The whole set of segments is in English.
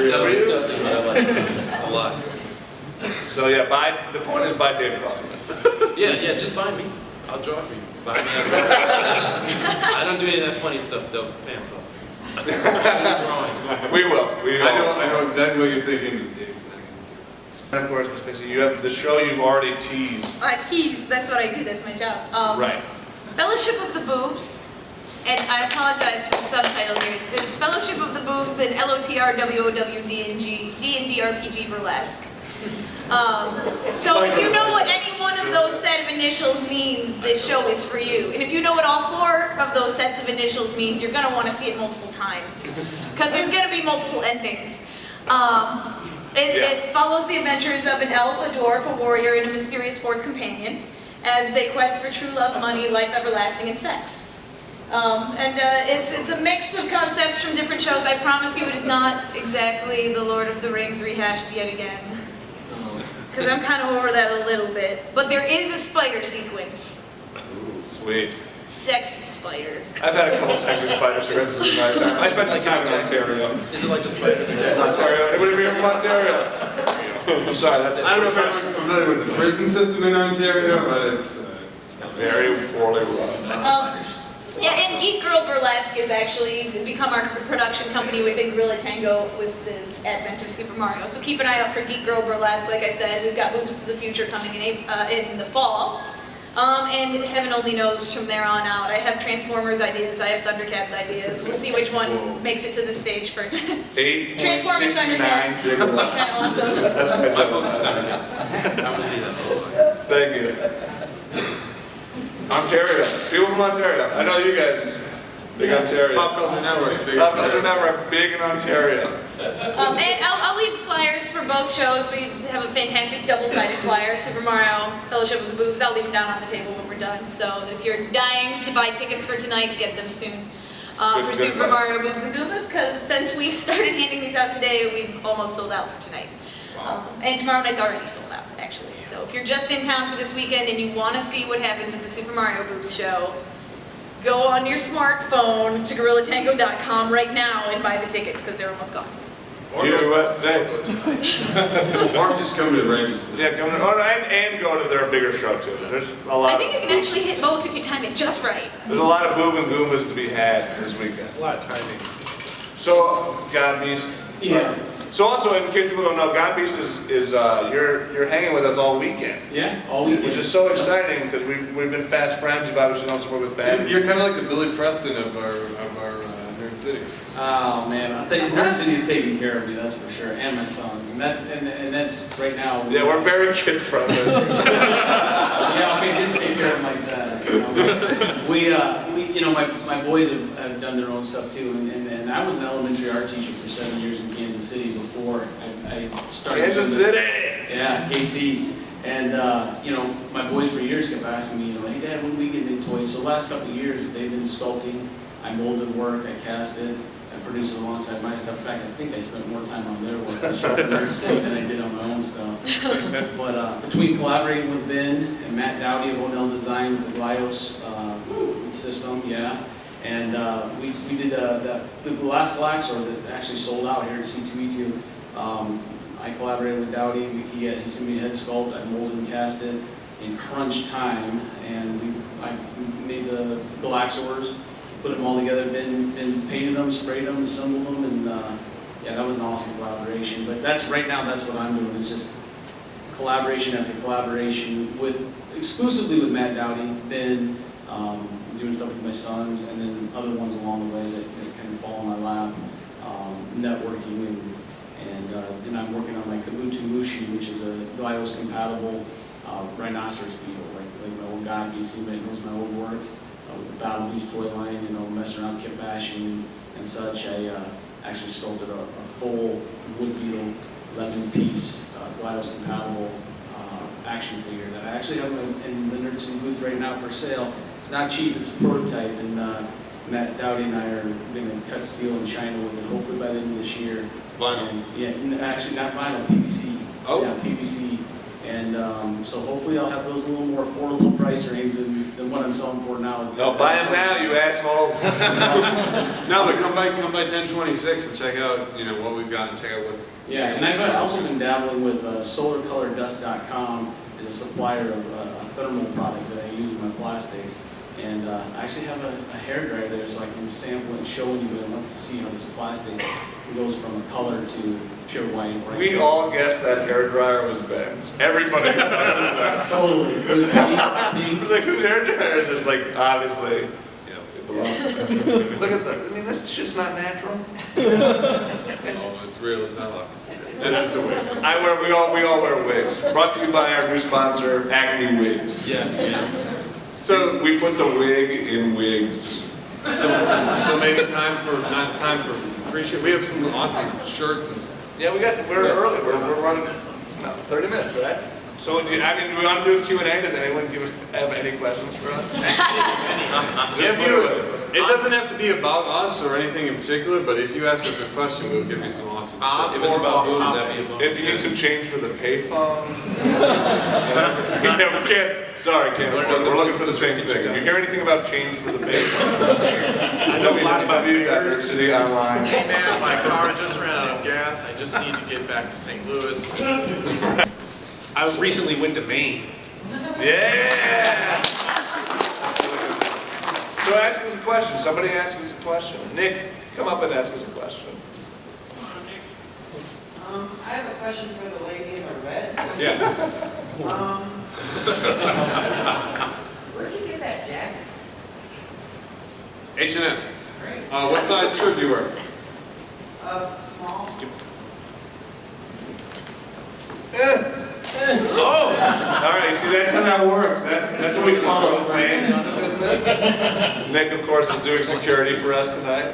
Disgusting, but I like it a lot. So yeah, the point is buy David Crossland. Yeah, just buy me. I'll draw for you. Buy me. I don't do any of that funny stuff though. Pants off. We will. I know exactly what you're thinking. And of course, MsPixy, you have the show you've already teased. Tease, that's what I do, that's my job. Right. Fellowship of the Boobs, and I apologize for the subtitle here. It's Fellowship of the Boobs and LOTRWOWDNG, D&D RPG Burlesque. So if you know what any one of those set of initials means, this show is for you. And if you know what all 4 of those sets of initials means, you're going to want to see it multiple times. Because there's going to be multiple endings. It follows the adventures of an elf, a dwarf, a warrior, and a mysterious 4th companion as they quest for true love, money, life everlasting, and sex. It's a mix of concepts from different shows. I promise you it is not exactly the Lord of the Rings rehashed yet again. Because I'm kind of over that a little bit. But there is a spider sequence. Ooh, sweet. Sexy spider. I've had a couple sexy spider sequences in my time. I spent some time in Ontario. Is it like the spider? Ontario. Anybody ever from Ontario? I'm sorry, that's... I don't know if everyone's familiar with the prison system in Ontario, but it's very poorly run. Yeah, and Geek Girl Burlesque has actually become our production company within Gorilla Tango with the advent of Super Mario. So keep an eye out for Geek Girl Burlesque. Like I said, we've got Boobs to the Future coming in the fall. And heaven only knows from there on out. I have Transformers ideas, I have Thundercats ideas. We'll see which one makes it to the stage first. 8.69 Transforming Thundercats. Kind of awesome. That's a good I will see that. Thank you. Ontario. People from Ontario. I know you guys. Big Ontario. Pop Culture Network. Pop Culture Network. Big in Ontario. And I'll leave flyers for both shows. We have a fantastic double-sided flyer, Super Mario, Fellowship of the Boobs. I'll leave them down on the table when we're done. So if you're dying to buy tickets for tonight, get them soon. For Super Mario Boobs and Goombas, because since we started handing these out today, we've almost sold out for tonight. And tomorrow night's already sold out, actually. So if you're just in town for this weekend and you want to see what happens with the Super Mario Boobs show, go on your smartphone to GorillaTango.com right now and buy the tickets, because they're almost gone. USA. Or just come to the Rangers. Yeah, come to, and go to their bigger show too. There's a lot. I think you can actually hit both if you time it just right. There's a lot of boob and goombas to be had this weekend. A lot of timing. So, Godbeast. Yeah. So also, in case people don't know, Godbeast is you're hanging with us all weekend. Yeah, all weekend. Which is so exciting because we've been fast friends. You've obviously done some work with Ben. You're kind of like the Billy Preston of our Nerd City. Oh man, I'll tell you, Nerd City is taking care of me, that's for sure, and my sons, and that's right now. Yeah, we're very kid friendly. Yeah, okay, didn't take care of my dad. We my boys have done their own stuff too, and I was an elementary art teacher for 7 years in Kansas City before I started. Kansas City. Yeah, KC. And, my boys for years kept asking me, hey Dad, when do we get into toys? So the last couple of years, they've been sculpting. I molded work, I cast it, I produced it alongside my stuff. In fact, I think I spent more time on their work than I did on my own stuff. But between collaborating with Ben and Matt Dowdy of Odell Design with the Glyos system, and we did the last Galaxor that actually sold out here at C2E2. I collaborated with Dowdy. He sent me a head sculpt. I molded and cast it in crunch time, and I made the Galaxors, put them all together, then painted them, sprayed them, assembled them, and that was an awesome collaboration. But that's what I'm doing, is just collaboration after collaboration exclusively with Matt Dowdy, Ben, doing stuff with my sons, and then other ones along the way that kind of fall in my lap, networking, and then I'm working on my Kabuto Mushi, which is a Glyos compatible rhinoceros beetle, like my old Godbeast. Anybody knows my old work with the Battle Beast toy line, messing around, kit bashing and such. I actually sculpted a full wood beetle 11-piece Glyos compatible action figure that I actually have in the Nerd City booth right now for sale. It's not cheap, it's a prototype, and Matt Dowdy and I are going to cut steel in China with it, hopefully by the end of this year. Vinyl? And, actually not vinyl, PVC. Oh. Yeah, PVC. And so hopefully I'll have those a little more affordable price range than what I'm selling for now. No, buy them now, you assholes. No, but come by 1026 and check out, what we've got and check out what. Yeah, and I've also been dabbling with solarcolordust.com is a supplier of a thermal product that I use in my plastics. And I actually have a hairdryer there so I can sample and show anybody who wants to see how this plastic goes from a color to pure white. We all guessed that hairdryer was Ben's. Everybody thought it was Ben's. Totally. It was Like, whose hairdryer is just like, obviously, it belongs to Ben. Look at that, this shit's not natural. Oh, it's real as hell. This is a wig. We all wear wigs. Brought to you by our new sponsor, Acme Wigs. Yes. So we put the wig in wigs. So maybe time for free shit. We have some awesome shirts and. Yeah, we're early. We're running 30 minutes, right? So do we want to do a Q&A? Does anyone have any questions for us? It doesn't have to be about us or anything in particular, but if you ask us a question, we'll give you some awesome stuff. If it's about boobs, that'd be a bonus. If you need some change for the payphone. We can't. Sorry, can't. We're looking for the same thing. If you hear anything about change for the payphone, I know a lot about City Online. Hey man, my car just ran out of gas. I just need to get back to St. Louis. I recently went to Maine. Yeah! So ask us a question. Somebody ask us a question. Nick, come up and ask us a question. I have a question for the lady in the red. Yeah. Where'd you get that jacket? H&M. Great. What size shirt do you wear? Small. Oh! All right, see, that's how that works. That's what we call a range on the business. Nick, of course, is doing security for us tonight.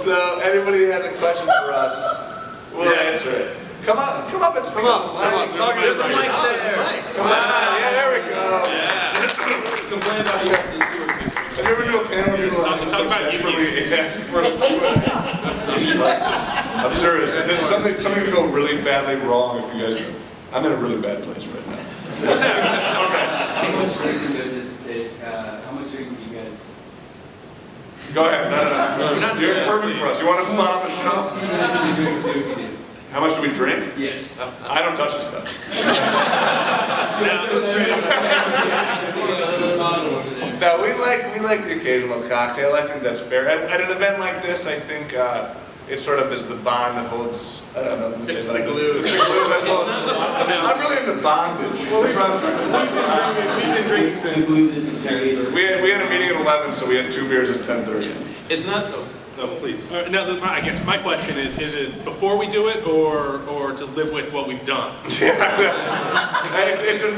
So, anybody has a question for us, we'll answer it. Come up and speak up. There's a mic there. Come on, yeah, there we go. Complain about you have to see what you. Have you ever do a panel where people Talk about ask for a Q&A? I'm serious. This is something could go really badly wrong if you guys. I'm in a really bad place right now. What's that? Okay. How much drinking does it take? How much drinking do you guys? Go ahead. No. You're perfect for us. You want to spot on the show? How much do we drink? Yes. I don't touch this stuff. No, we like the occasional cocktail. I think that's fair. At an event like this, I think it sort of is the bond that holds. I don't know. It's the glue. It's the glue that holds. I'm really into bondage. That's what I'm trying to say. We've been drinking since. We had a meeting at 11, so we had 2 beers at 10:30. It's not though. No, please. I guess my question is it before we do it or to live with what we've done? Yeah, it's a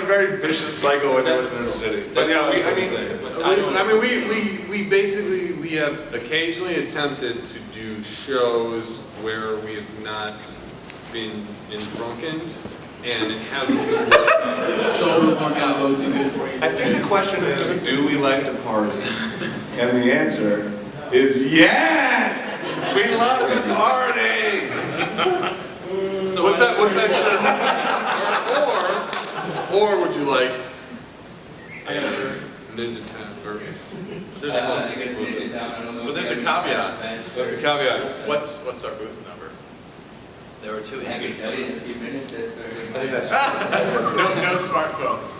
very vicious cycle in the city. But yeah, We have occasionally attempted to do shows where we have not been drunkened, and it hasn't been working. So the one's gonna go too good for you. I think the question is, do we like to party? And the answer is yes! We love to party! So What's that shirt? Or would you like I got a shirt. Ninja Tap? Or There's I guess Nathan Town, I don't know. But if there's you a have any caveat. size bench. That's a caveat. What's our booth number? there were 2 I can answers. tell you in a few minutes. I think that's No smartphones.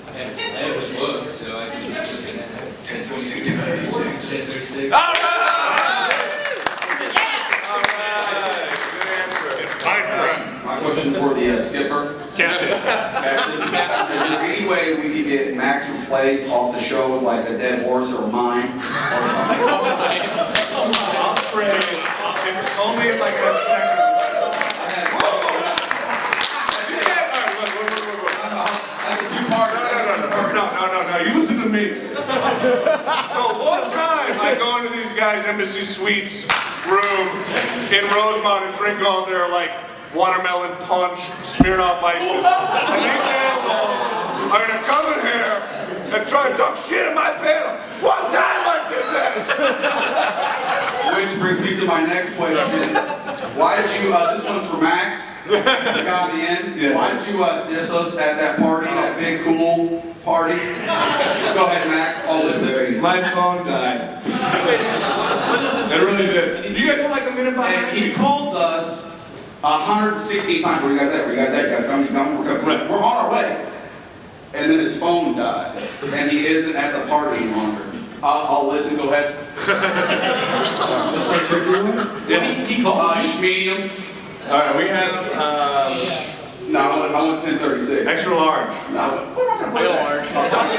I have a book, so I can just get that. 10:36. 10:36. All right! Good answer. My question for the skipper. Captain. Is there any way we could get maximum plays off the show with like a dead horse or a mime or something? I'm afraid. Only if I can have sex. No, you listen to me. So one time I go into these guys' embassy suites room in Rosemont and drink all their like watermelon punch, Smirnoff ices. And these assholes are gonna come in here and try to talk shit in my panel. One time I did that. brings me to my next question. Why did you, this one's for Max, the guy at the end. Yes. Why did you diss us at that party, that big cool party? Go ahead, Max, I'll listen. My phone died. It really did. You guys were like a minute behind. And he calls us 116 times. Where you guys at? Where you guys at? You guys coming? You coming? We're coming. Right. We're on our way. And then his phone died. And he isn't at the party any longer. I'll listen. Go ahead. What's that you're doing? Yeah, he called. Medium. All right, we have No, I went 1036. extra large. No, we're not gonna put that.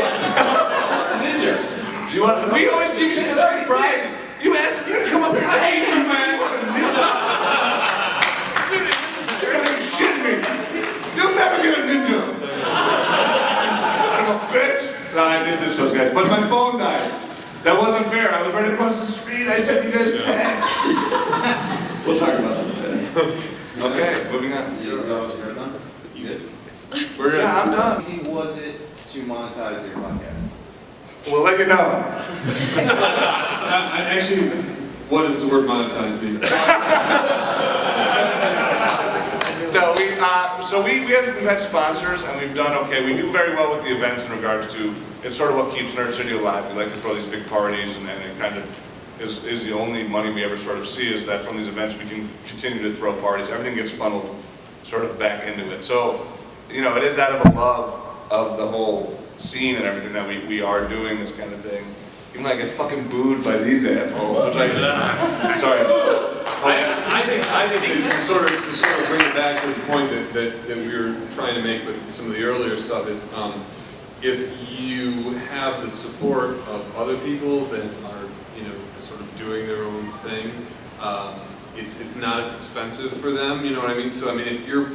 Ninja. You want? We always give you such surprises. You asked you to come up here. I hate you, man. What a ninja. You're shitting me. You'll never get a ninja. Son of a bitch. No, I did this those guys, but my phone died. That wasn't fair. I was right across the street. I sent you guys text. We'll talk about that today. Okay, moving on. You good? We're good. Yeah, I'm done. How easy was it to monetize your podcast? We'll let you know. Actually, what does the word monetize mean? No, we've had sponsors and we've done okay. We do very well with the events in regards to, it's sort of what keeps Nerd City alive. We like to throw these big parties and it kind of is the only money we ever sort of see is that from these events we can continue to throw parties. Everything gets funneled sort of back into it. So, you know, it is out of a love of the whole scene and everything that we are doing this kind of thing. Even though I get fucking booed by these assholes, which sorry. I think to sort of bring it back to the point that we were trying to make with some of the earlier stuff is, if you have the support of other people that are, sort of doing their own thing, it's not as expensive for them, you know what I mean? So I mean, if you're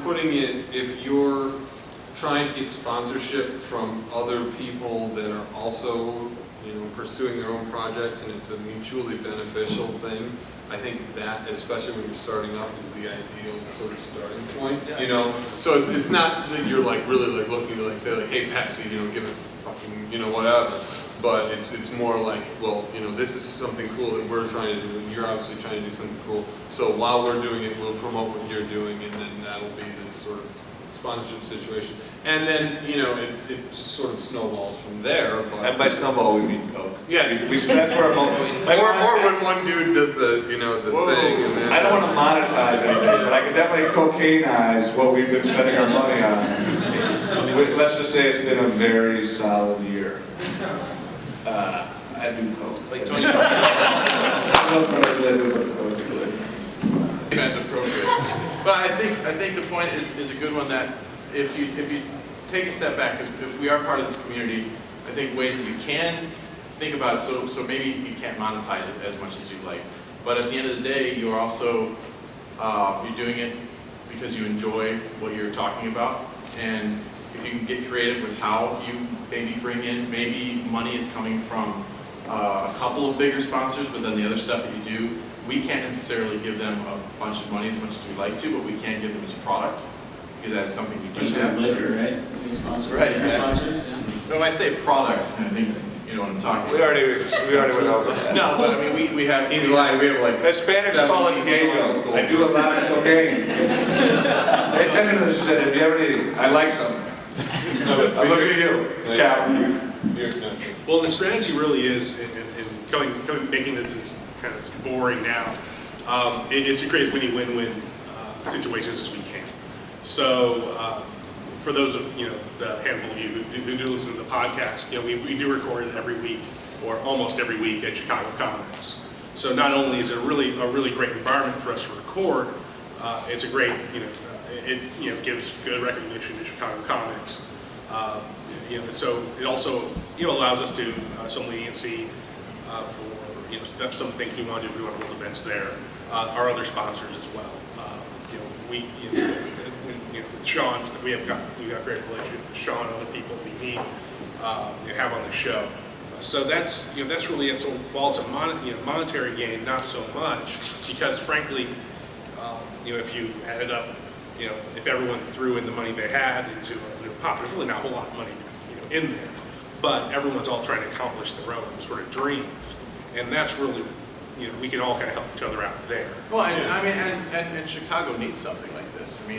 trying to get sponsorship from other people that are also, pursuing their own projects and it's a mutually beneficial thing, I think that, especially when you're starting up, is the ideal sort of starting point, So it's not that you're like really like looking to like say like, hey Pepsi, give us fucking, whatever. But it's more like, well, this is something cool that we're trying to do, and you're obviously trying to do something cool. So while we're doing it, we'll promote what you're doing, and then that'll be this sort of sponsorship situation. And then, it just sort of snowballs from there. But And by snowball we mean Coke. yeah, That's where or when one dude does the, the thing, and then I don't want to monetize anything, but I can definitely cocaine-ize what we've been spending our money on. Let's just say it's been a very solid year. I do Coke. Like 20. That's appropriate. But I think the point is a good one that if you take a step back, because if we are part of this community, I think ways that you can think about it. So maybe you can't monetize it as much as you'd like, but at the end of the day, you're also you're doing it because you enjoy what you're talking about, and if you can get creative with how you maybe bring in, maybe money is coming from a couple of bigger sponsors, but then the other stuff that you do, we can't necessarily give them a bunch of money as much as we'd like to, but we can give them as product, because that's something we do Especially have. with liquor, right? Any sponsor? Right, exactly. Sponsor, yeah. When I say product, I think you know what I'm talking We about. already went over that. No, but I mean, we have... he's lying. We have like Hispanics call it gayo. I do a lot of cocaine. They tell me this shit if you ever need it. I like some. I look at you, Calvin. Well, the strategy really is, and making this as kind of boring now, is to create as many win-win situations as we can. So, for those of the handful of you who do listen to the podcast, we do record it every week or almost every week at Chicago Comics. So not only is it a really great environment for us to record, it's a great it gives good recognition to Chicago Comics. So it also allows us to some leniency for some things we want to do. We want to hold events there. Our other sponsors as well. With Shawn's, we got great relationship with Shawn and other people we meet and have on the show. So that's really it. So while it's a monetary gain, not so much, because frankly, if you added up, if everyone threw in the money they had into a pot, there's really not a whole lot of money, in there. But everyone's all trying to accomplish their own sort of dreams, and that's really we can all kind of help each other out there. Well, and I mean, and Chicago needs something like this. I mean,